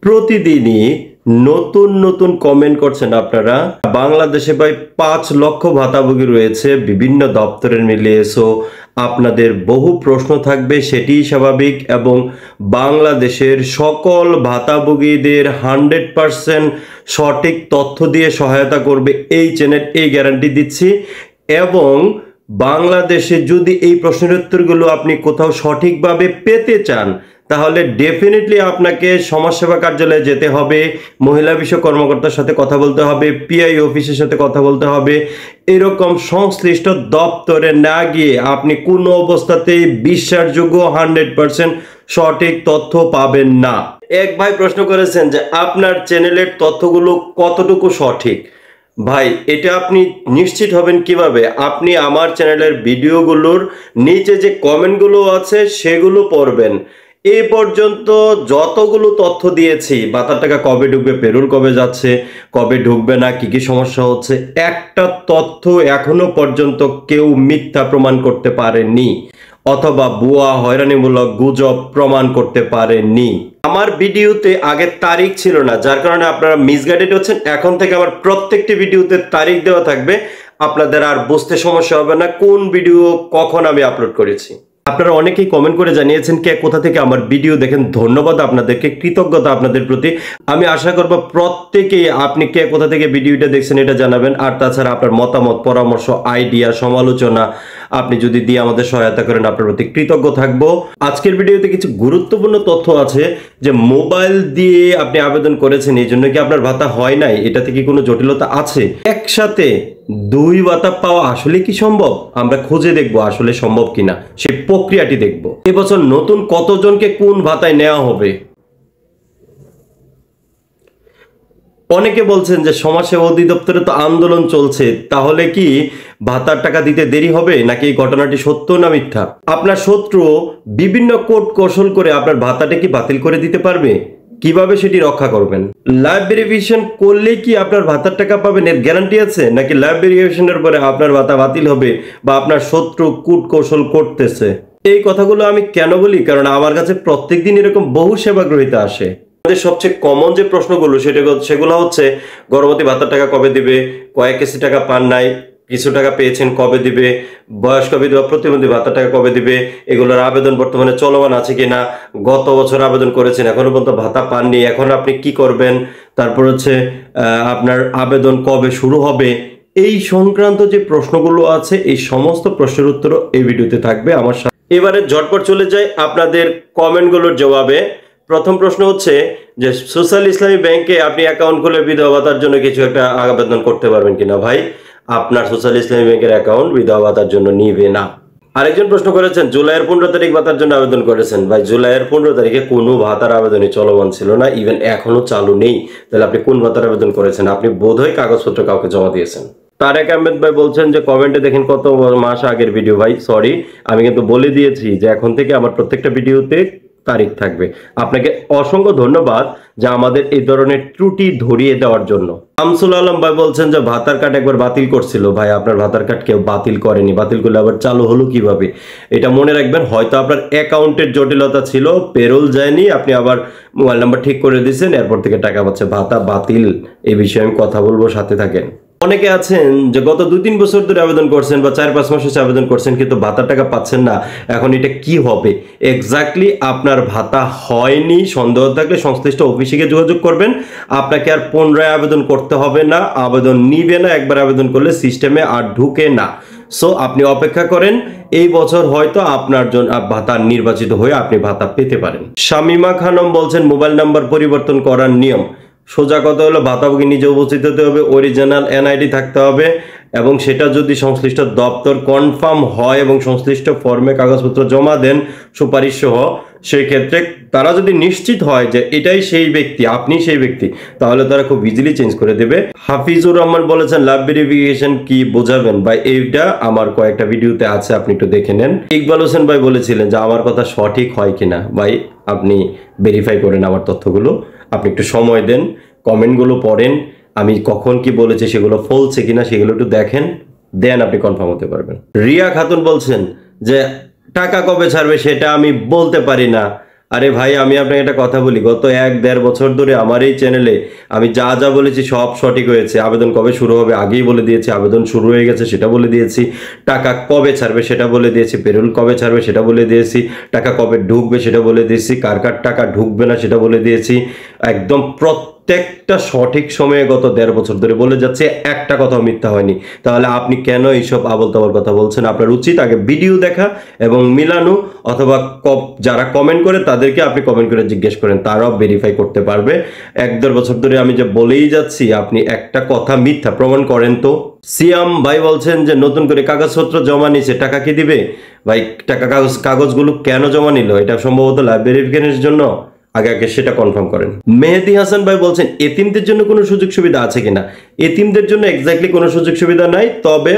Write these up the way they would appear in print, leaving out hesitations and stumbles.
প্রতিদিনই নতুন নতুন কমেন্ট করছেন আপনারা। বাংলাদেশে প্রায় 5 লক্ষ ভাতাভোগী রয়েছে বিভিন্ন দপ্তরের মিলিয়ে। সো আপনাদের বহু প্রশ্ন থাকবে, সেটি স্বাভাবিক, এবং বাংলাদেশের সকল ভাতাভোগীদের 100% সঠিক তথ্য দিয়ে সহায়তা করবে এই চ্যানেল, এই গ্যারান্টি দিচ্ছি। এবং বাংলাদেশে যদি এই প্রশ্নের উত্তরগুলো আপনি কোথাও সঠিকভাবে পেতে চান, তাহলে ডেফিনেটলি আপনাকে সমাজসেবা কার্যালয়ে যেতে হবে, মহিলা বিষয় কর্মকর্তার সাথে কথা বলতে হবে, পিআই অফিসের সাথে কথা বলতে হবে। এরকম সংশ্লিষ্ট দপ্তরে না গিয়ে আপনি কোনো অবস্থাতেই বিশ্বাসযোগ্য 100% সঠিক তথ্য পাবেন না। এক ভাই প্রশ্ন করেছেন যে আপনার চ্যানেলের তথ্যগুলো কতটুকু সঠিক। ভাই, এটা আপনি নিশ্চিত হবেন কিভাবে? আপনি আমার চ্যানেলের ভিডিওগুলোর নিচে যে কমেন্টগুলো আছে সেগুলো পড়বেন। এই পর্যন্ত যতগুলো তথ্য দিয়েছি, ভাতার টাকা কবে ঢুকবে, পেরোল কবে যাচ্ছে, কবে ঢুকবে না, কি কি সমস্যা হচ্ছে, একটা তথ্য এখনো পর্যন্ত কেউ মিথ্যা প্রমাণ করতে পারেনি, অথবা ভুয়া হয়রানিমূলক গুজব প্রমাণ করতে পারেনি। আমার ভিডিওতে আগে তারিখ ছিল না, যার কারণে আপনারা মিসগাইডেড হচ্ছেন। এখন থেকে আমার প্রত্যেকটি ভিডিওতে তারিখ দেওয়া থাকবে, আপনাদের আর বুঝতে সমস্যা হবে না কোন ভিডিও কখন আমি আপলোড করেছি। আপনারা অনেকেই কমেন্ট করে জানিয়েছেন কে কোথা থেকে আমার ভিডিও দেখেন। ধন্যবাদ আপনাদেরকে, কৃতজ্ঞতা আপনাদের প্রতি। আমি আশা করব প্রত্যেকেই আপনি কে কোথা থেকে ভিডিওটা দেখছেন এটা জানাবেন। আর তাছাড়া আপনার মতামত, পরামর্শ, আইডিয়া, সমালোচনা আপনি যদি দিয়ে আমাদের সহায়তা করেন, আপনার প্রতি কৃতজ্ঞ থাকবো। আজকের ভিডিওতে কিছু গুরুত্বপূর্ণ তথ্য আছে যে মোবাইল দিয়ে আপনি আবেদন করেছেন, এই জন্য কি আপনার ভাতা হয় নাই, এটা থেকে কোনো জটিলতা আছে? একসাথে 2 ভাতা পাওয়া আসলে কি সম্ভব? আমরা খুঁজে দেখবো আসলে সম্ভব কিনা, সেই প্রক্রিয়াটি দেখব। এবছর নতুন কতজনকে কোন ভাতায় নেওয়া হবে? অনেকে বলছেন যে সমাজসেবা অধিদপ্তরে তো আন্দোলন চলছে, তাহলে কি ভাতার টাকা দিতে দেরি হবে, নাকি এই ঘটনাটি সত্য না মিথ্যা? আপনার শত্রু বিভিন্ন কোড কৌশল করে আপনার ভাতাটা কি বাতিল করে দিতে পারবে? কিভাবে সেটি রক্ষা করবেন? লাইভ ভেরিফিকেশন করলে কি আপনার ভাতার টাকা পাবেন, এর গ্যারান্টি আছে? নাকি লাইভ ভেরিফিকেশনের পরে আপনার ভাতা বাতিল হবে, বা আপনার শত্রু কূট কৌশল করতেছে? এই কথাগুলো আমি কেন বলি, কারণ আমার কাছে প্রত্যেকদিন এরকম বহু সেবাগ্রহীতা আসে। আমাদের সবচেয়ে কমন যে প্রশ্নগুলো সেগুলো হচ্ছে গর্ভবতী ভাতার টাকা কবে দিবে, কয়েক কিস্তি টাকা পান নাই, কিছু টাকা পেয়েছেন কবে দিবে, বয়স্ক বিধবা প্রতিবন্ধী ভাতার টাকা কবে দিবে, এগুলোর আবেদন বর্তমানে চলমান আছে কিনা, গত বছর আবেদন করেছেন এখনো পর্যন্ত ভাতা পাননি, এখন আপনি কি করবেন, তারপর হচ্ছে আপনার আবেদন কবে শুরু হবে, এই সংক্রান্ত যে প্রশ্নগুলো আছে এই সমস্ত প্রশ্নের উত্তরও এই ভিডিওতে থাকবে আমার সাথে। এবারে ঝটপট চলে যাই আপনাদের কমেন্টগুলোর জবাবে। প্রথম প্রশ্ন হচ্ছে যে সোশ্যাল ইসলামী ব্যাংকে আপনি অ্যাকাউন্ট খুলে বিধবা ভাতার জন্য কিছু একটা আবেদন করতে পারবেন কিনা? ভাই, আপনার সোশ্যাল ইসলামী ব্যাংকের অ্যাকাউন্ট বিধবা ভাতার জন্য নিবে না। আরেকজন প্রশ্ন করেছেন জুলাইয়ের 15 তারিখ ভাতার জন্য আবেদন করেছেন। ভাই, জুলাইয়ের 15 তারিখে কোনো ভাতার আবেদনই চলমান ছিল না, ইভেন এখনো চালু নেই। তাহলে আপনি কোন ভাতার আবেদন করেছেন? আপনি বোধহয় কাগজপত্র কাউকে জমা দিয়েছেন। তারেক আহমেদ ভাই বলছেন যে কমেন্টে দেখেন কত মাস আগের ভিডিও। ভাই সরি, আমি কিন্তু বলে দিয়েছি যে এখন থেকে আমার প্রত্যেকটা ভিডিওতে তারিখ থাকবে। আপনাকে অসংখ্য ধন্যবাদ যা আমাদের এই ধরনের ত্রুটি ধরিয়ে দেওয়ার জন্য। শামসুল আলম ভাই বলছেন যে ভাতার কার্ড একবার বাতিল করছিল। ভাই, আপনার ভাতার কার্ড কেউ বাতিল করেনি, বাতিল করলে আবার চালু হলো কিভাবে? এটা মনে রাখবেন, হয়তো আপনার অ্যাকাউন্টের জটিলতা ছিল, পেরোল যায়নি, আপনি আবার মোবাইল নাম্বার ঠিক করে দিয়েছেন, এরপর থেকে টাকা পাচ্ছে। ভাতা বাতিল এই বিষয়ে আমি কথা বলবো, সাথে থাকেন। অনেকে আছেন যে গত 2-3 বছর ধরে আবেদন করছেন বা 4-5 মাস হচ্ছে আবেদন করছেন, কিন্তু ভাতার টাকা পাচ্ছেন না। এখন এটা কি হবে? এক্স্যাক্টলি আপনার ভাতা হয়নি সন্দেহ থাকলে সংশ্লিষ্ট অফিসে গিয়ে যোগাযোগ করবেন। আপনাকে আর পুনরায় আবেদন করতে হবে না, আবেদন নিবে না। একবার আবেদন করলে সিস্টেমে আর ঢুকে না। সো আপনি অপেক্ষা করেন, এই বছর হয়তো আপনার জন্য ভাতা নির্বাচিত হয়ে আপনি ভাতা পেতে পারেন। শামিমা খানম বলছেন মোবাইল নাম্বার পরিবর্তন করার নিয়ম। সোজা কথা হলো ভাতাভোগী নিজে উপস্থিত হতে হবে, অরিজিনাল এনআইডি থাকতে হবে, এবং সেটা যদি সংশ্লিষ্ট দপ্তর কনফার্ম হয় এবং সংশ্লিষ্ট ফর্মে কাগজপত্র জমা দেন সুপারিশ সহ, সেই ক্ষেত্রে তারা যদি নিশ্চিত হয় যে এটাই সেই ব্যক্তি, আপনি সেই ব্যক্তি, তাহলে তারা খুব ইজিলি চেঞ্জ করে দেবে। হাফিজুর রহমান বলেছেন লাভ ভেরিফিকেশন কি বোঝাবেন? ভাই, এইটা আমার কয়েকটা ভিডিওতে আছে, আপনি একটু দেখে নেন। ইকবাল হোসেন ভাই বলেছিলেন যে আমার কথা সঠিক হয় কিনা। ভাই, আপনি ভেরিফাই করেন আমার তথ্যগুলো, আপনি একটু সময় দেন, কমেন্টগুলো পড়েন, আমি কখন কি বলেছি সেগুলো ফলছে কিনা সেগুলো একটু দেখেন, দেন আপনি কনফার্ম হতে পারবেন। রিয়া খাতুন বলছেন যে টাকা কবে ছাড়বে সেটা আমি বলতে পারি না, আরে ভাই, আমি আপনাকে একটা কথা বলি, গত 1-1.5 বছর ধরে আমার এই চ্যানেলে আমি যা যা বলেছি সব সঠিক হয়েছে। আবেদন কবে শুরু হবে আগেই বলে দিয়েছি, আবেদন শুরু হয়ে গেছে সেটা বলে দিয়েছি, টাকা কবে ছাড়বে সেটা বলে দিয়েছি, পেরোল কবে ছাড়বে সেটা বলে দিয়েছি, টাকা কবে ঢুকবে সেটা বলে দিয়েছি, কার কার টাকা ঢুকবে না সেটা বলে দিয়েছি। একদম প্রত্যেকটা সঠিক সময়ে গত 1.5 বছর ধরে বলে যাচ্ছে, একটা কথাও মিথ্যা হয়নি। তাহলে আপনি কেন এইসব আবল তাবল কথা বলছেন? আপনার উচিত আগে ভিডিও দেখা এবং মিলানো, অথবা যারা কমেন্ট করে তাদেরকে আপনি কমেন্ট করে জিজ্ঞেস করেন, তারাও ভেরিফাই করতে পারবে। 1-1.5 বছর ধরে আমি যে বলেই যাচ্ছি, আপনি একটা কথা মিথ্যা প্রমাণ করেন তো। সিয়াম ভাই বলছেন যে নতুন করে কাগজপত্র জমা নিছে, টাকা কি দিবে? ভাই, টাকা কাগজগুলো কেন জমা নিল? এটা সম্ভবত লাইভ ভেরিফিকেশনের জন্য। আগে আগে সেটা কনফার্ম করেন। মেহেদি হাসান ভাই বলছেন এতিমদের জন্য কোনো সুযোগ সুবিধা আছে কিনা? এতিমদের জন্য এক্স্যাক্টলি কোনো সুযোগ সুবিধা নাই, তবে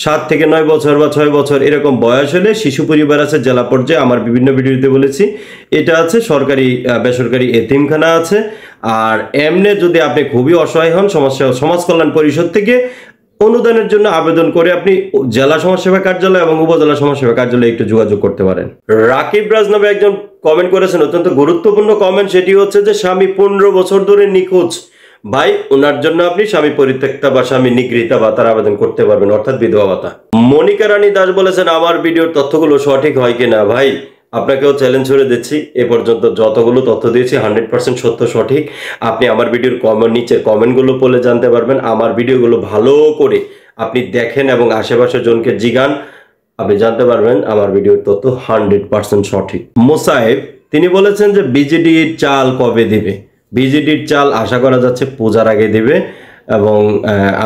7 থেকে 9 বছর বা 6 বছর এরকম বয়স হলে শিশু পরিবার আছে জেলা পর্যায়ে, আমার বিভিন্ন ভিডিওতে বলেছি। এটা আছে সরকারি বেসরকারি এতিমখানা আছে। আর এমনি যদি আপনি খুবই অসহায় হন, সমাজ কল্যাণ পরিষদ থেকে অনুদানের জন্য আবেদন করে আপনি জেলা সমাজসেবা কার্যালয় এবং উপজেলা সমাজসেবা কার্যালয়ে একটু যোগাযোগ করতে পারেন। রাকিব রাজ নামে একজন কমেন্ট করেছেন, অত্যন্ত গুরুত্বপূর্ণ কমেন্ট। সেটি হচ্ছে যে স্বামী 15 বছর ধরে নিখোঁজ। ভাই, ওনার জন্য আপনি স্বামী পরিত্যক্তা বা স্বামী নিগৃহীতা ভাতার আবেদন করতে পারবেন, অর্থাৎ বিধবা ভাতা। মনিকা রানী দাস বলেছেন আমার ভিডিওর তথ্যগুলো সঠিক হয় কিনা? ভাই, আপনাকেও চ্যালেঞ্জ করে দিচ্ছি, এ পর্যন্ত যতগুলো তথ্য দিয়েছি 100% সত্য সঠিক। আপনি আমার ভিডিওর নিচের কমেন্টগুলো পড়লে জানতে পারবেন। আমার ভিডিওগুলো ভালো করে আপনি দেখেন এবং আশেপাশের জনকে জিগান, আপনি জানতে পারবেন আমার ভিডিওর তথ্য 100% সঠিক। মোসাহেব তিনি বলেছেন যে বিজেডির চাল কবে দিবে? বিজেডির চাল আশা করা যাচ্ছে পূজার আগে দিবে, এবং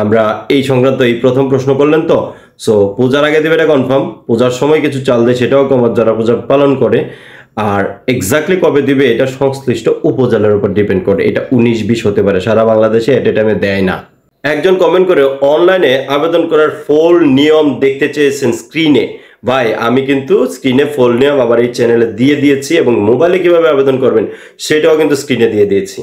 আমরা এই সংক্রান্ত এই প্রথম প্রশ্ন করলেন তো, সো পূজার আগে দেবে এটা কনফার্ম। পূজার সময় কিছু চাল দেয়, সেটাও কমার যারা পূজা পালন করে। আর এক্স্যাক্টলি কবে দিবে এটা সংশ্লিষ্ট উপজেলার উপর ডিপেন্ড করে। এটা 19-20 হতে পারে, সারা বাংলাদেশে এট এ টাইমে দেয় না। একজন কমেন্ট করে অনলাইনে আবেদন করার ফুল নিয়ম দেখতে চেয়েছেন স্ক্রিনে। ভাই, আমি কিন্তু স্ক্রিনে ফুল নিয়ম আবার এই চ্যানেলে দিয়ে দিয়েছি, এবং মোবাইলে কিভাবে আবেদন করবেন সেটাও কিন্তু স্ক্রিনে দিয়ে দিয়েছি।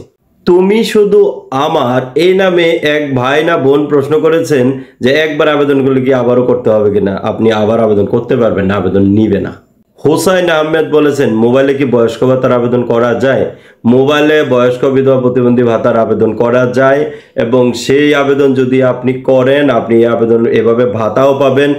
তুমি শুধু আমার এই নামে এক ভাই না বোন প্রশ্ন করেছেন যে একবার আবেদনগুলো কি আবারও করতে হবে কিনা। আপনি আবার আবেদন করতে পারবেন না, আবেদন নিবে না। হোসাইন আহমেদ বলেছেন মোবাইলে কি বয়স্ক ভাতার আবেদন করা যায়? মোবাইলে বয়স্ক বিধবা প্রতিবন্ধী ভাতার আবেদন করা যায়, এবং সেই আবেদন যদি আপনি করেন, আপনি আবেদন এভাবে ভাতাও পাবেন।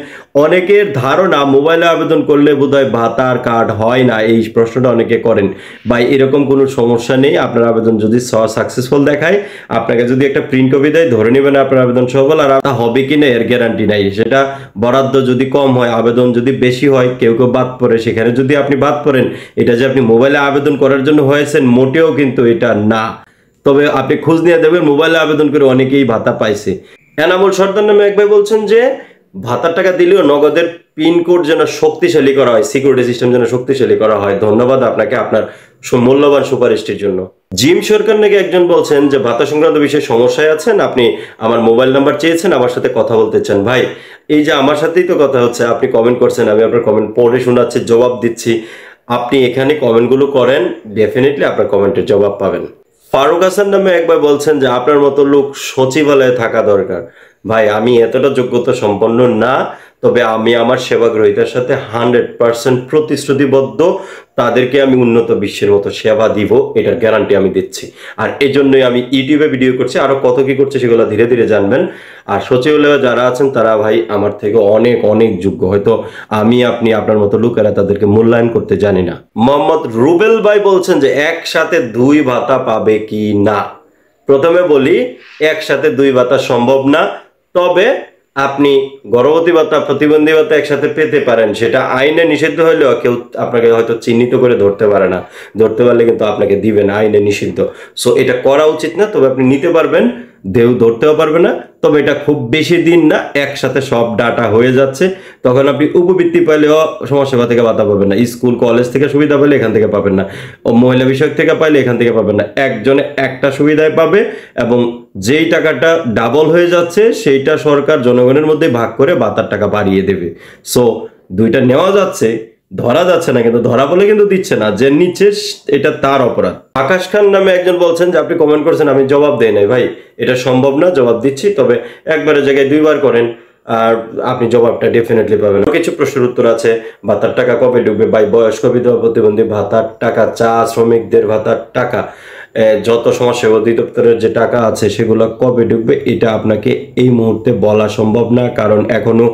অনেকের ধারণা মোবাইলে আবেদন করলে বোধহয় ভাতার কার্ড হয় না, এই প্রশ্নটা অনেকে করেন। ভাই, এরকম কোনো সমস্যা নেই। আপনার আবেদন যদি সাকসেসফুল দেখায়, আপনাকে যদি একটা প্রিন্ট কপি দেয়, ধরে নেবেন আপনার আবেদন সফল। আর তা হবে কিনা এর গ্যারান্টি নাই। সেটা বরাদ্দ যদি কম হয়, আবেদন যদি বেশি হয়, কেউ কেউ বাদ পড়ে, সেখানে যদি আপনি বাদ পড়েন, এটা যে আপনি মোবাইলে আবেদন করার জন্য হয়েছেন মোটেও কিন্তু এটা না। তবে আপনি খোঁজ নিয়ে দেখবেন মোবাইলে আবেদন করে অনেকেই ভাতা পাইছে। এনামুল সর্দার নামে এক ভাই বলছেন যে ভাতার টাকা দিলেও নগদের পিনকোড যেন শক্তিশালী করা হয়, সিকিউরিটি সিস্টেম যেন শক্তিশালী করা হয়। ধন্যবাদ আপনাকে আপনার মূল্যবান সুপারিশটির জন্য। জিম সরকার নাকি একজন বলছেন যে ভাতা সংক্রান্ত বিষয়ে সমস্যায় আছেন, আপনি আমার মোবাইল নাম্বার চেয়েছেন, আমার সাথে কথা বলতে চান। ভাই, এই যে আমার সাথেই তো কথা হচ্ছে, আপনি কমেন্ট করছেন, আমি আপনার কমেন্ট পড়ে শোনাচ্ছি, জবাব দিচ্ছি। আপনি এখানে কমেন্টগুলো করেন, ডেফিনেটলি আপনার কমেন্টের জবাব পাবেন। ফারুক হাসান নামে একবার বলছেন যে আপনার মতো লোক সচিবালয়ে থাকা দরকার। ভাই, আমি এতটা যোগ্যতা সম্পন্ন না, তবে আমি আমার সেবাগ্রহীতার সাথে 100% প্রতিশ্রুতিবদ্ধ। তাদেরকে আমি উন্নত বিশ্বের মতো সেবা দিব, এটার গ্যারান্টি আমি দিচ্ছি। আর এই জন্যই আমি ইউটিউবে ভিডিও করছি, আরো কত কি করছে সেগুলো ধীরে ধীরে জানবেন। আর সচিবালয়ে যারা আছেন তারা ভাই আমার থেকে অনেক অনেক যোগ্য। হয়তো আমি আপনি আপনার মতো লোকেরা তাদেরকে মূল্যায়ন করতে জানি না। মোহাম্মদ রুবেল ভাই বলছেন যে একসাথে 2 ভাতা পাবে কি না। প্রথমে বলি, একসাথে 2 ভাতা সম্ভব না, তবে আপনি গর্ভবতী ভাতা প্রতিবন্ধী ভাতা একসাথে পেতে পারেন। সেটা আইনে নিষিদ্ধ হলেও কেউ আপনাকে হয়তো চিহ্নিত করে ধরতে পারে না, ধরতে পারলে কিন্তু আপনাকে দিবে না, আইনে নিষিদ্ধ। সো এটা করা উচিত না, তবে আপনি নিতে পারবেন, ধরতেও পারবে না। তবে এটা খুব বেশি দিন না, একসাথে সব ডাটা হয়ে যাচ্ছে, তখন আপনি উপবৃত্তি পাইলেও সমাজসেবা থেকে ভাতা পাবেন না, স্কুল কলেজ থেকে সুবিধা পেলে এখান থেকে পাবেন না, ও মহিলা বিষয়ক থেকে পাইলে এখান থেকে পাবেন না। একজনে একটা সুবিধায় পাবে, এবং যেই টাকাটা ডাবল হয়ে যাচ্ছে সেইটা সরকার জনগণের মধ্যে ভাগ করে ভাতার টাকা বাড়িয়ে দেবে। সো 2টা নেওয়া যাচ্ছে, ধরা যাচ্ছে না, কিন্তু ধরা বলে কিন্তু দিচ্ছে না, যে নিচ্ছে এটা তার অপরাধ। আকাশ খান নামে একজন বলছেন যে আপনি কমেন্ট করছেন, আমি জবাব দেই নাই। ভাই, এটা সম্ভব না, জবাব দিচ্ছি, তবে একবারের জায়গায় 2 বার করেন। আর আপনি জবাবটা ডেফিনেটলি পাবেন। কিছু প্রশ্নের উত্তর আছে, ভাতার টাকা কবে ঢুকবে ভাই, বয়স্ক বিধবা প্রতিবন্ধী ভাতার টাকা, চা শ্রমিকদের ভাতার টাকা, যত সমাজসেবা অধিদপ্তরের যে টাকা আছে সেগুলো কবে ঢুকবে, এটা আপনাকে এই মুহূর্তে বলা সম্ভব না, কারণ এখনো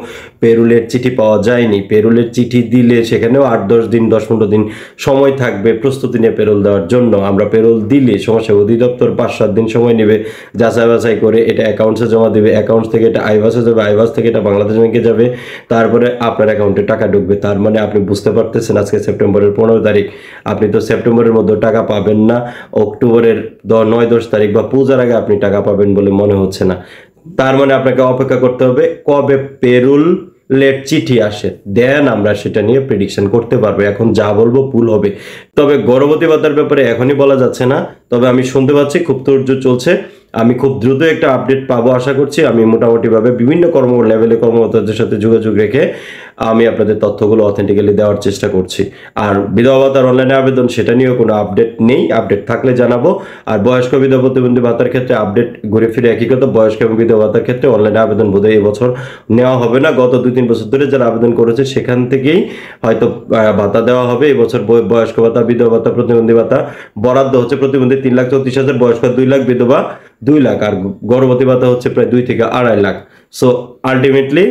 পেরুলের চিঠি পাওয়া যায়নি। পেরুলের চিঠি দিলে সেখানেও 8-10 দিন 10-15 দিন সময় থাকবে প্রস্তুতি নিয়ে পেরোল দেওয়ার জন্য। আমরা পেরোল দিলে সমাজসেবা অধিদপ্তর 5-7 দিন সময় নেবে যাচাই বাছাই করে, এটা অ্যাকাউন্টসে জমা দেবে, অ্যাকাউন্টস থেকে এটা আইভাসে যাবে, আইভাস থেকে এটা বাংলাদেশ ব্যাংকে যাবে, তারপরে আপনার অ্যাকাউন্টে টাকা ঢুকবে। তার মানে আপনি বুঝতে পারতেছেন আজকে সেপ্টেম্বরের 15 তারিখ, আপনি তো সেপ্টেম্বরের মধ্যে টাকা পাবেন না, অক্টোবরের 9-10 তারিখ বা পূজার আগে আপনি টাকা পাবেন বলে মনে হচ্ছে না। তার মানে আপনাকে অপেক্ষা করতে হবে কবে পেরুল লেট চিঠি আসে, দেন আমরা সেটা নিয়ে প্রেডিকশন করতে পারবো। এখন যা বলবো ভুল হবে। তবে গর্ভবতী ভাতার ব্যাপারে এখনই বলা যাচ্ছে না, তবে আমি শুনতে পাচ্ছি খুব তোড়জোড় চলছে, আমি খুব দ্রুত একটা আপডেট পাবো আশা করছি। আমি মোটামুটিভাবে বিভিন্ন লেভেলে কর্মকর্তাদের সাথে যোগাযোগ রেখে আমি আপনাদের তথ্যগুলো অথেন্টিক্যালি দেওয়ার চেষ্টা করছি। আর বিধবা ভাতার অনলাইনে আবেদন, সেটা নিয়েও কোনো আপডেট নেই, আপডেট থাকলে জানাবো। আর বয়স্ক বিধবা প্রতিবন্ধী ভাতার ক্ষেত্রে আপডেট ঘুরে ফিরে একই কথা, বয়স্ক এবং বিধবা ভাতার ক্ষেত্রে অনলাইনে আবেদন বোধহয় এবছর নেওয়া হবে না। গত 2-3 বছর ধরে যারা আবেদন করেছে সেখান থেকেই হয়তো ভাতা দেওয়া হবে। এবছর বয়স্ক ভাতা, বিধবা ভাতা, প্রতিবন্ধী ভাতা বরাদ্দ হচ্ছে প্রতিবন্ধী 3,34,000, বয়স্ক 2 লাখ, বিধবা 2 লাখ, আর গর্ভবতী ভাতা হচ্ছে প্রায় 2 থেকে 2.5 লাখ। সো আলটিমেটলি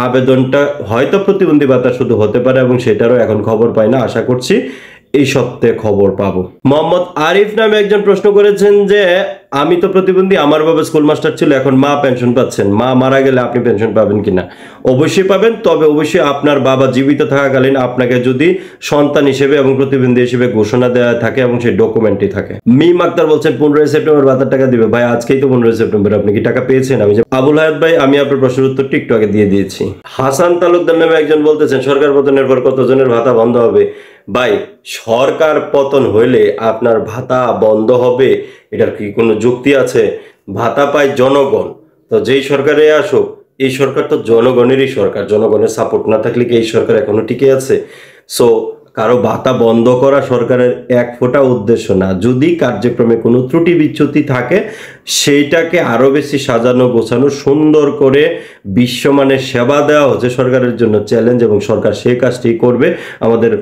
আবেদনটা হয়তো প্রতিবন্ধী ভাতা শুধু হতে পারে, এবং সেটারও এখন খবর পাই না, আশা করছি এই সপ্তাহে খবর পাবো। মোহাম্মদ আরিফ নামে একজন প্রশ্ন করেছেন যে আমি তো প্রতিবন্ধী, আমার বাবা স্কুল মাস্টার ছিল, এখন মা পেনশন পাচ্ছেন, মা মারা গেলে আপনি পেনশন পাবেন কিনা? অবশ্যই পাবেন, তবে অবশ্যই আপনার বাবা জীবিত থাকাকালীন আপনাকে যদি সন্তান হিসেবে এবং প্রতিবন্ধী হিসেবে ঘোষণা দেওয়া থাকে এবং সেই ডকুমেন্টই থাকে। মিম আক্তার বলছেন 15 সেপ্টেম্বর ভাতার টাকা দিবে। ভাই আজকেই তো 15 সেপ্টেম্বর, আপনি কি টাকা পেয়েছেন? আমি আবুল হায়াত ভাই, আমি আপনার প্রশ্নের উত্তরটি একটু আগে দিয়ে দিয়েছি। হাসান তালুকদার নামে একজন বলতেছেন সরকার পতনের পর কতজনের ভাতা বন্ধ হবে? ভাই সরকার পতন হইলে আপনার ভাতা বন্ধ হবে, এটার কি কোনো যুক্তি আছে? ভাতা পায় জনগণ, তো যেই সরকারে আসুক, এই সরকার তো জনগণেরই সরকার, জনগণের সাপোর্ট না থাকলে কি এই সরকার এখনো টিকে আছে? সো কারো ভাতা বন্ধ করা সরকারের এক ফোঁটা উদ্দেশ্য না। যদি কার্যক্রমে কোনো ত্রুটি বিচ্যুতি থাকে সেইটাকে আরো বেশি সাজানো গোছানো সুন্দর করে বিশ্বমানের সেবা দেওয়া হচ্ছে সরকারের জন্য চ্যালেঞ্জ, এবং সরকার সেই কাজটি করবে। আমাদের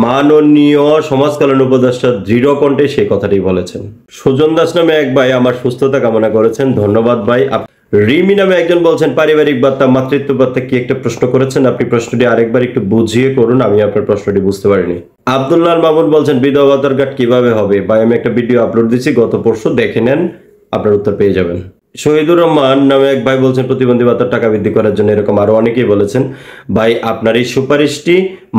মাননীয় সমাজ কল্যাণ উপদেষ্টা দৃঢ় কণ্ঠে সেই কথাটি বলেছেন। সুজন দাস নামে এক ভাই আমার সুস্থতা কামনা করেছেন, ধন্যবাদ ভাই। রিমি নামে একজন বলছেন পারিবারিক ভাতা, মাতৃত্ব ভাতা কি একটা প্রশ্ন করেছেন, আপনি প্রশ্নটি আরেকবার একটু বুঝিয়ে করুন, আমি আপনার প্রশ্নটি বুঝতে পারিনি। আব্দুল্লাহ মামুন বলছেন বিধবা ভাতার কার্ড কিভাবে হবে? ভাই আমি একটা ভিডিও আপলোড দিচ্ছি গত পরশু, দেখে নেন, আপনার উত্তর পেয়ে যাবেন। শহীদুর রহমান নামে এক ভাই বলছেন প্রতিবন্ধী ভাতার টাকা বৃদ্ধি করার জন্য, এরকম আরো অনেকেই বলেছেন। ভাই আপনার এই সুপারিশটি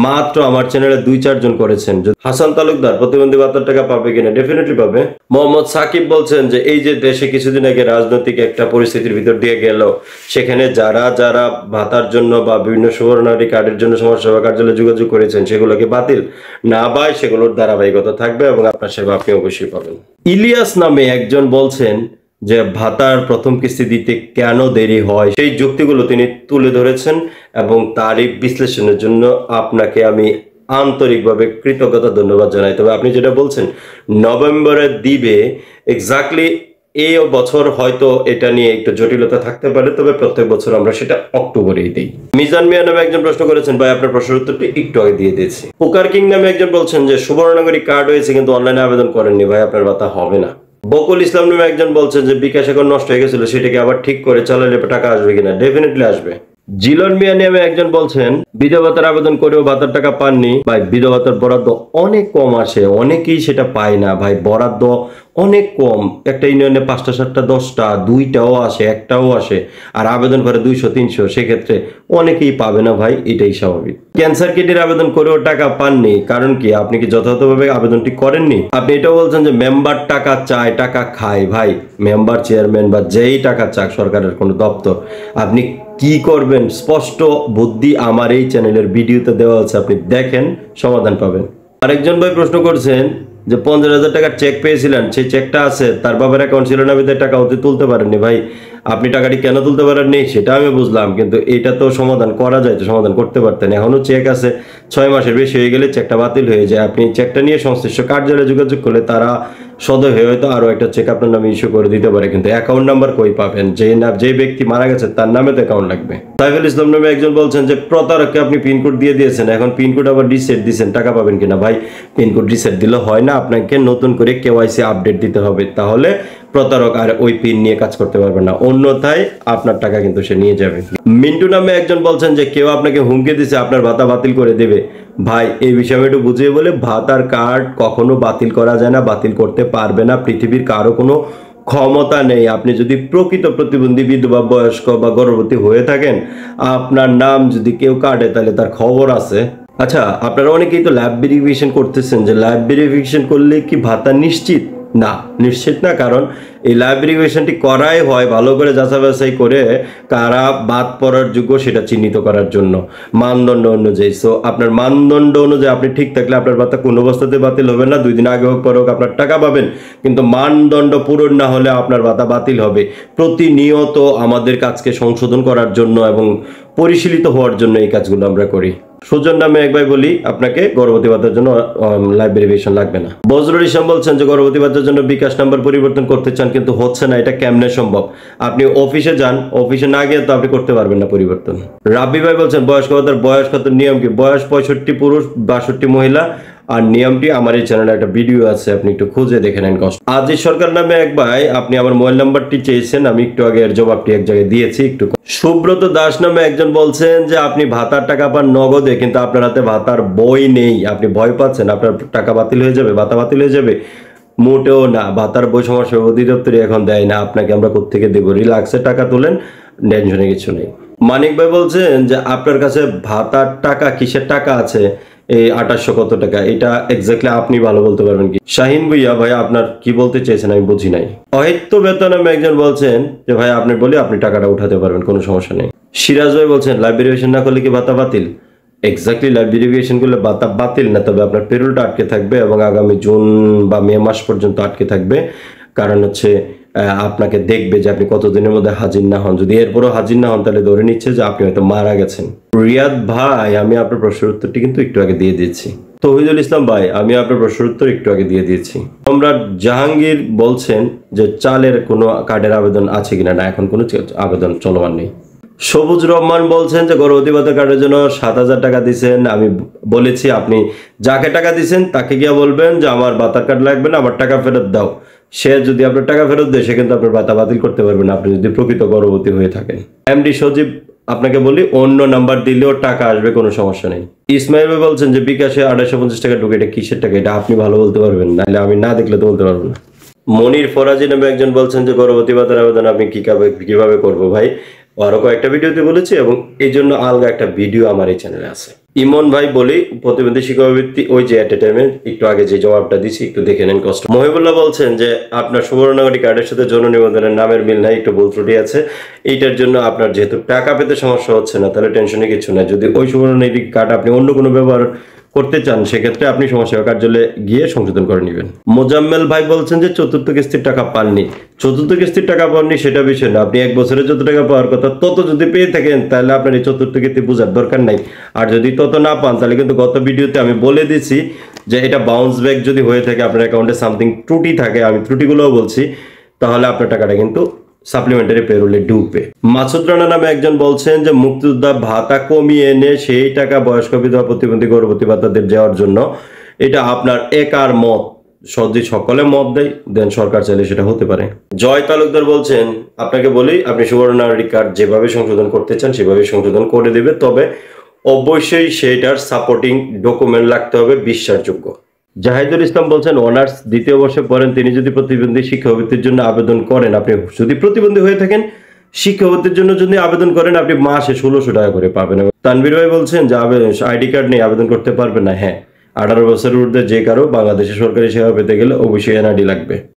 মাত্র আমার চ্যানেলে 2-4 জন করেছেন। হাসান তালুকদার প্রতিবন্ধী ভাতার টাকা পাবে কিনা? ডেফিনেটলি পাবে। মোহাম্মদ সাকিব বলছেন যে এই যে দেশে কিছুদিন আগে রাজনৈতিক একটা পরিস্থিতির ভিতর দিয়ে গেল, সেখানে যারা যারা ভাতার জন্য বা বিভিন্ন সুবর্ণারী কার্ডের জন্য সমাজসেবা কার্যালয়ে যোগাযোগ করেছেন সেগুলোকে বাতিল না ভাই, সেগুলোর ধারাবাহিকতা থাকবে এবং আপনার সেবা আপনি অবশ্যই পাবেন। ইলিয়াস নামে একজন বলছেন যে ভাতার প্রথম কিস্তি দিতে কেন দেরি হয়, সেই যুক্তিগুলো তিনি তুলে ধরেছেন এবং তারই বিশ্লেষণের জন্য আপনাকে আমি আন্তরিকভাবে কৃতজ্ঞতা ধন্যবাদ জানাই। তবে আপনি যেটা বলছেন নভেম্বরে দিবে, এক্স্যাক্টলি এই বছর হয়তো এটা নিয়ে একটু জটিলতা থাকতে পারে, তবে প্রত্যেক বছর আমরা সেটা অক্টোবরেই দিই। মিজান মিয়া নামে একজন প্রশ্ন করেছেন, ভাই আপনার প্রশ্নের উত্তরটি একটু আগে দিয়ে দিয়েছি। পোকার কিং নামে একজন বলছেন যে সুবর্ণনগরী কার্ড হয়েছে কিন্তু অনলাইনে আবেদন করেননি, ভাই আপনার ভাতা হবে না। বকুল ইসলাম নামে একজন বলছেন যে বিকাশ এখন নষ্ট হয়ে গেছিল, সেটাকে আবার ঠিক করে চালালে টাকা আসবে কিনা? ডেফিনেটলি আসবে। জিলন মিয়া নামে একজন বলছেন বিধবা ভাতার আবেদন করেও ভাতার টাকা পাননি। ভাই বিধবা ভাতার বরাদ্দ অনেক কম আসে, অনেকেই সেটা পায় না ভাই, বরাদ্দ অনেক কম। একটা ইউনিয়নে 5টা 7টা 10টা 2টাও আসে, একটাও আসে, আর আবেদন করে 200-300, সেক্ষেত্রে অনেকেই পাবে না ভাই, এটাই স্বাভাবিক। ক্যান্সার কিডনির আবেদন করেও টাকা পাননি, কারণ কি? আপনি কি যথাযথভাবে আবেদনটি করেননি? আপনি এটাও বলছেন যে মেম্বার টাকা চায়, টাকা খায়। ভাই মেম্বার, চেয়ারম্যান বা যেই টাকা চাক সরকারের কোনো দপ্তর, আপনি কি করবেন স্পষ্ট বুদ্ধি আমার এই চ্যানেলের ভিডিওতে দেওয়া আছে, আপনি দেখেন, সমাধান পাবেন। আরেকজন ভাই প্রশ্ন করছেন যে 50,000 টাকার চেক পেয়েছিলেন, সেই চেকটা আছে, তার বাবার অ্যাকাউন্ট ছিল না, বিধায় টাকা হতে তুলতে পারেননি। ভাই আপনি টাকাটি কেন তুলতে পারেননি সেটা আমি বুঝলাম, কিন্তু এটা তো সমাধান করা যায়, তো সমাধান করতে পারতেন। এখনো চেক আছে, 6 মাসের বেশি হয়ে গেলে চেকটা বাতিল হয়ে যায়। আপনি চেকটা নিয়ে সংশ্লিষ্ট কার্যালয়ে যোগাযোগ করলে তারা সদয় হয়ে হয়তো আরো একটা চেক আপনার নামে ইস্যু করে দিতে পারে, কিন্তু অ্যাকাউন্ট নাম্বার কই পাবেন? যে ব্যক্তি মারা গেছে তার নামে তো অ্যাকাউন্ট লাগবে। সাইফুল ইসলাম নামে একজন বলছেন যে প্রতারককে আপনি পিনকোড দিয়ে দিয়েছেন, এখন পিনকোড আবার রিসেট দিয়েছেন, টাকা পাবেন কিনা? ভাই, পিনকোড রিসেট দিলে হয় না, আপনাকে নতুন করে কেওয়াইসি আপডেট দিতে হবে, তাহলে প্রতারক আর ওই পিন নিয়ে কাজ করতে পারবে না, অন্যথায় আপনার টাকা কিন্তু সে নিয়ে যাবে। মিন্টু নামে একজন বলছেন যে কেউ আপনাকে হুমকি দিছে আপনার ভাতা বাতিল করে দেবে। ভাই, এই বিষয়ে একটু বুঝিয়ে বলে, ভাতার কার্ড কখনো বাতিল করা যায় না, বাতিল করতে পারবে না, পৃথিবীর কারো কোনো ক্ষমতা নেই। আপনি যদি প্রকৃত প্রতিবন্ধী, বিধবা, বয়স্ক বা গর্ভবতী হয়ে থাকেন, আপনার নাম যদি কেউ কাটে তাহলে তার খবর আছে। আচ্ছা, আপনারা অনেকেই তো ল্যাব ভেরিফিকেশন করতেছেন, যে ল্যাব ভেরিফিকেশন করলে কি ভাতা নিশ্চিত? না, নিশ্চিত না, কারণ এই ল্যাব ভেরিফিকেশনটি করাই হয় ভালো করে যাচাই বাছাই করে কারা বাদ পড়ার যোগ্য সেটা চিহ্নিত করার জন্য, মানদণ্ড অনুযায়ী। সো আপনার মানদণ্ড অনুযায়ী আপনি ঠিক থাকলে আপনার ভাতা কোনো অবস্থাতে বাতিল হবে না, 2 দিন আগে হোক পরে হোক আপনার টাকা পাবেন, কিন্তু মানদণ্ড পূরণ না হলে আপনার ভাতা বাতিল হবে। প্রতিনিয়ত আমাদের কাজকে সংশোধন করার জন্য এবং পরিশীলিত হওয়ার জন্য এই কাজগুলো আমরা করি। সুজন নামে এক ভাই বলি, আপনাকে গর্ভবতী ভাতার জন্য লাইভ ভেরিফিকেশন লাগবে না। বজরুল ইসলাম বলছেন যে গর্ভবতী ভাতার জন্য বিকাশ নাম্বার পরিবর্তন করতে চান কিন্তু হচ্ছে না, এটা কেমনে সম্ভব? আপনি অফিসে যান, অফিসে না গিয়ে তো আপনি করতে পারবেন না পরিবর্তন। রাব্বি ভাই বলছেন বয়স্ক ভাতার বয়স কত, নিয়ম কি? বয়স 65 পুরুষ, 62 মহিলা, আর নিয়মটি আমার এই চ্যানেলে একটা ভিডিও আছে, আপনি একটু খুঁজে দেখে নেন কষ্ট। আজিজ সরকার নামে এক ভাই, আপনি আমার মোবাইল নাম্বারটি চেয়েছেন, আমি একটু আগে এর জবাবটি এক জায়গায় দিয়েছি, একটু। সুব্রত দাস নামে একজন বলছেন যে আপনি ভাতার টাকা পান নগদে, কিন্তু আপনার হাতে ভাতার বই নেই, আপনি ভয় পাচ্ছেন আপনার টাকা বাতিল হয়ে যাবে, ভাতা বাতিল হয়ে যাবে। মোটেও না, ভাতার বই সমাজসেবা অধিদপ্তরে এখন দেয় না, আপনাকে আমরা কোত্থেকে দেবো? রিল্যাক্সে টাকা তুলেন, টেনশনে কিছু নেই। মানিক ভাই বলছেন যে আপনার কাছে ভাতার টাকা কিসের টাকা আছে, এই 2800 কত টাকা, এটা এক্স্যাক্টলি আপনি ভালো বলতে পারবেন কি? শাহিন ভুইয়া, ভাই আপনার কি বলতে চেয়েছেন আমি বুঝি নাই। অহিত্য বেতন নামে একজন বলছেন যে ভাই আপনি বলি আপনি টাকাটা উঠাতে পারবেন, কোনো সমস্যা নেই। সিরাজ ভাই বলছেন লাইভ ভেরিফিকেশন না করলে কি ভাতা বাতিল? এক্স্যাক্টলি লাইভ ভেরিফিকেশন করলে ভাতা বাতিল না, তবে আপনার পেরোলটা আটকে থাকবে এবং আগামী জুন বা মে মাস পর্যন্ত আটকে থাকবে। কারণ হচ্ছে আপনাকে দেখবে যে আপনি কতদিনের মধ্যে হাজির না হন, যদি এরপরও হাজির না হন তাহলে ধরে নিচ্ছে যে আপনি হয়তো মারা গেছেন। রিয়াদ ভাই, আমি আপনার প্রশ্নের উত্তরটি কিন্তু একটু আগে দিয়ে দিয়েছি। তৌহিদুল ইসলাম ভাই, আমি আপনার প্রশ্নের উত্তর একটু আগে দিয়ে দিয়েছি। সম্রাট জাহাঙ্গীর বলছেন যে চালের কোনো কার্ডের আবেদন আছে কিনা, না এখন কোনো আবেদন চলমান নেই। সবুজ রহমান বলছেন যে গর্ভবতী ভাতা কার্ডের জন্য 7000 টাকা দিচ্ছেন, আমি বলেছি আপনি যাকে টাকা দিচ্ছেন তাকে গিয়ে বলবেন যে আমার ভাতার কার্ড লাগবে না, আমার টাকা ফেরত দাও। সে যদি আপনার টাকা ফেরত দেয় সে কিন্তু আপনার ভাতা বাতিল করতে পারবে না, আপনি যদি প্রকৃত গর্ভবতী হয়ে থাকেন। এমডি সজীব, আপনাকে বলি অন্য নাম্বার দিলেও টাকা আসবে, কোনো সমস্যা নেই। ইসমাইল ভাই বলছেন যে বিকাশে 2850 টাকা ঢুকে, এটা কিসের টাকা? এটা আপনি ভালো বলতে পারবেন, নাহলে আমি না দেখলে তো বলতে পারবো না। মনির ফরাজি নামে একজন বলছেন যে গর্ভবতী ভাতার আবেদন আপনি কিভাবে করবো? ভাই, আরো কয়েকটা ভিডিওতে বলেছি এবং এই জন্য আলাদা একটা ভিডিও আমার এই চ্যানেলে আছে। ইমন ভাই বলি, প্রতিবন্ধী শিক্ষাবৃত্তি, ওই যে এন্টারটেইনমেন্ট একটু আগে যে জবাবটা দিছি একটু দেখে নেন কষ্ট। মহিবুল্লাহ বলছেন যে আপনার সুবর্ণনগরী কার্ডের সাথে যৌন নিবন্ধনের নামের মিল নাই, একটু ভুল ত্রুটি আছে, এইটার জন্য আপনার যেহেতু টাকা পেতে সমস্যা হচ্ছে না তাহলে টেনশনে কিছু নাই। যদি ওই সুবর্ণনগরী কার্ড আপনি অন্য কোনো ব্যবহার করতে চান সেক্ষেত্রে আপনি সমাজসেবা কার্যালয়ে গিয়ে সংশোধন করে নেবেন। মোজাম্মেল ভাই বলছেন যে চতুর্থ কিস্তির টাকা পাননি। চতুর্থ কিস্তির টাকা পাননি সেটা বিষয় না, আপনি 1 বছরে যত টাকা পাওয়ার কথা তত যদি পেয়ে থাকেন তাহলে আপনার এই চতুর্থ কিস্তি বোঝার দরকার নাই। আর যদি তত না পান তাহলে কিন্তু গত ভিডিওতে আমি বলে দিছি যে এটা বাউন্স ব্যাক যদি হয়ে থাকে, আপনার অ্যাকাউন্টে সামথিং ত্রুটি থাকে, আমি ত্রুটিগুলোও বলছি, তাহলে আপনার টাকাটা কিন্তু সাপ্লিমেন্টারি পেরোলে ঢুকবে। মাসুদ রানা নামে একজন বলছেন যে মুক্তিযোদ্ধা ভাতা কমিয়ে এনে সেই টাকা বয়স্ক বিধবা প্রতিবন্ধী গর্ভবতী ভাতাদের দেওয়ার জন্য, এটা আপনার একার মত, যদি সকলে মত দেয় দেন সরকার চাইলে সেটা হতে পারে। জয় তালুকদার বলছেন আপনাকে বলি আপনি সুবর্ণনগরী কার্ড যেভাবে সংশোধন করতে চান সেভাবে সংশোধন করে দেবে, তবে অবশ্যই সেটার সাপোর্টিং ডকুমেন্ট লাগতে হবে বিশ্বাসযোগ্য। জাহিদুল ইসলাম বলছেন অনার্স 2য় বর্ষে পড়েন, তিনি যদি প্রতিবন্ধী শিক্ষাবৃত্তির জন্য আবেদন করেন, আপনি যদি প্রতিবন্ধী হয়ে থাকেন শিক্ষাবৃত্তির জন্য যদি আবেদন করেন আপনি মাসে 1600 টাকা করে পাবেন। তানভীর ভাই বলছেন যে আইডি কার্ড নিয়ে আবেদন করতে পারবেন না। হ্যাঁ, 18 বছরের ঊর্ধ্বে যে কারো বাংলাদেশের সরকারি সেবা পেতে গেলে অবশ্যই এনআইডি লাগবে।